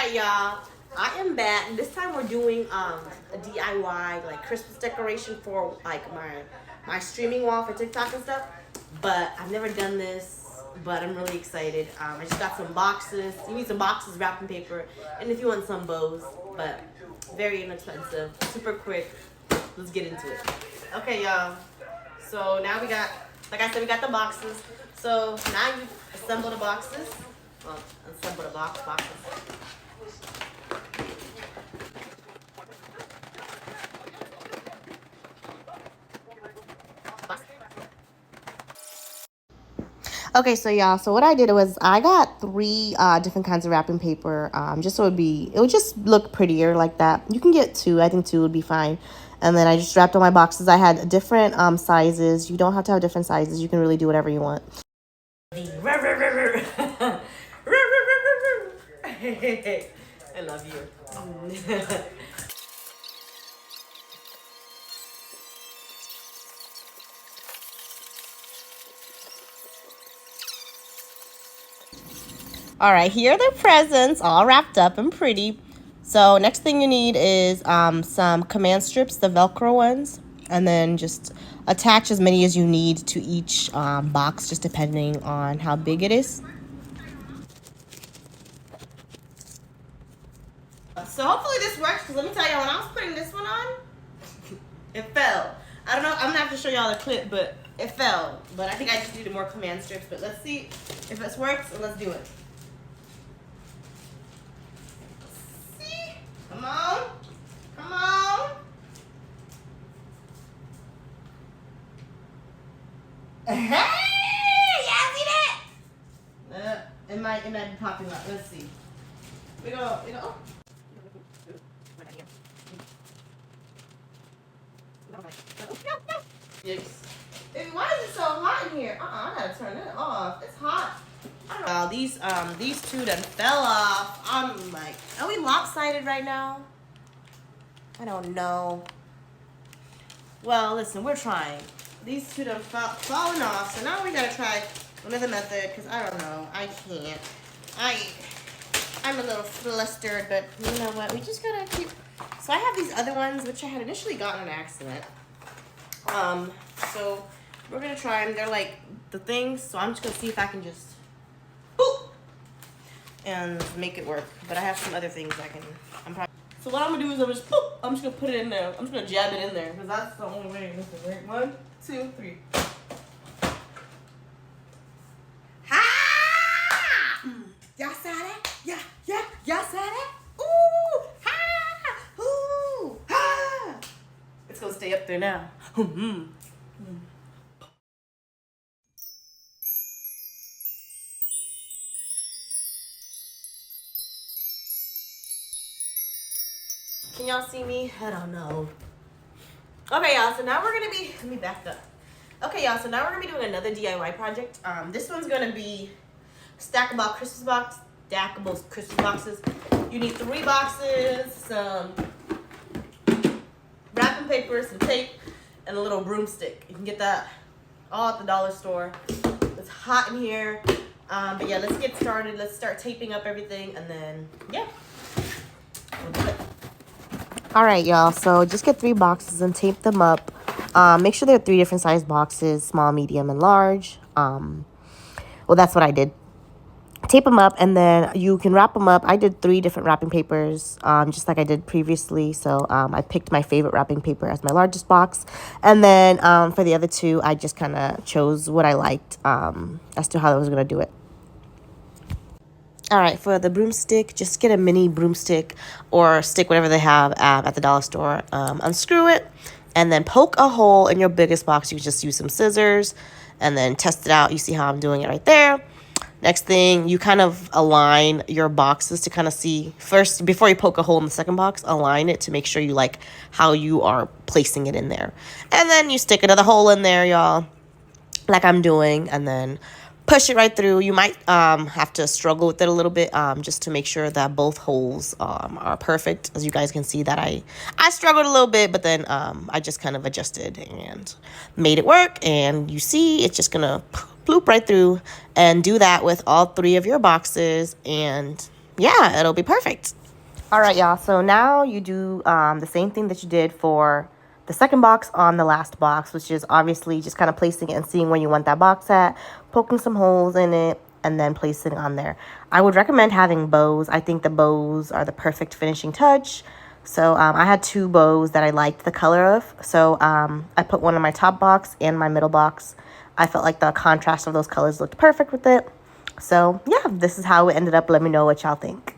right, y'all. I am back. This time we're doing a DIY like Christmas decoration for like my streaming wall for TikTok and stuff. But I've never done this, but I'm really excited. I just got some boxes. You need some boxes, wrapping paper, and if you want some bows, but very inexpensive, super quick. Let's get into it. Okay, y'all. So now we got, like I said, we got the boxes. So now you assemble the boxes. Well, assemble the boxes. Okay, so y'all, so what I did was I got three different kinds of wrapping paper, just so it would just look prettier like that. You can get two. I think two would be fine. And then I just wrapped all my boxes. I had different sizes. You don't have to have different sizes. You can really do whatever you want. I love you. All right, here are the presents all wrapped up and pretty. So next thing you need is some command strips, the Velcro ones, and then just attach as many as you need to each box, just depending on how big it is. So hopefully this works, because let me tell you, when I was putting this one on, it fell. I don't know, I'm gonna have to show y'all the clip, but it fell. But I think I just needed more command strips, but let's see if this works, and let's do it. Come on. Come on. Hey! Yeah, see that? It might be popping up. Let's see. We go. Oh. Yes. Why is it so hot in here? I gotta turn it off. It's hot. These two done fell off. I'm like, are we lopsided right now? I don't know. Well, listen, we're trying. These two done fallen off, so now we gotta try another method, because I don't know. I can't. I'm a little flustered, but you know what? We just gotta keep. So I have these other ones, which I had initially gotten on accident. So we're gonna try them. They're like the things, so I'm just gonna see if I can just boop and make it work. But I have some other things I can. So what I'm gonna do is I'm just gonna put it in there. I'm just gonna jab it in there because that's the only way this will work. 1, 2, 3. Ha! Y'all saw that? Yeah. Y'all saw that? Ooh! Ha! Ooh! Ha! It's gonna stay up there now. Can y'all see me? I don't know. Okay, y'all, so now we're gonna be, let me back up. Okay, y'all, so now we're gonna be doing another DIY project. This one's gonna be stackable Christmas boxes. You need 3 boxes, some wrapping paper, some tape, and a little broomstick. You can get that all at the dollar store. It's hot in here. But yeah, let's get started. Let's start taping up everything, and then, yeah, we'll do it. All right, y'all, so just get 3 boxes and tape them up. Make sure they're 3 different size boxes, small, medium, and large. Well, that's what I did. Tape them up, and then you can wrap them up. I did 3 different wrapping papers, just like I did previously. So I picked my favorite wrapping paper as my largest box. And then for the other 2, I just kind of chose what I liked as to how I was going to do it. All right, for the broomstick, just get a mini broomstick or stick, whatever they have at the dollar store. Unscrew it and then poke a hole in your biggest box. You can just use some scissors and then test it out. You see how I'm doing it right there. Next thing, you kind of align your boxes to kind of see first, before you poke a hole in the second box, align it to make sure you like how you are placing it in there. And then you stick another hole in there, y'all, like I'm doing, and then push it right through. You might have to struggle with it a little bit just to make sure that both holes are perfect. As you guys can see that I struggled a little bit, but then I just kind of adjusted and made it work. And you see it's just gonna ploop right through, and do that with all 3 of your boxes. And yeah, it'll be perfect. All right, y'all. So now you do the same thing that you did for the second box on the last box, which is obviously just kind of placing it and seeing where you want that box at, poking some holes in it, and then placing it on there. I would recommend having bows. I think the bows are the perfect finishing touch. So I had 2 bows that I liked the color of. So I put one in my top box and my middle box. I felt like the contrast of those colors looked perfect with it. So yeah, this is how it ended up. Let me know what y'all think.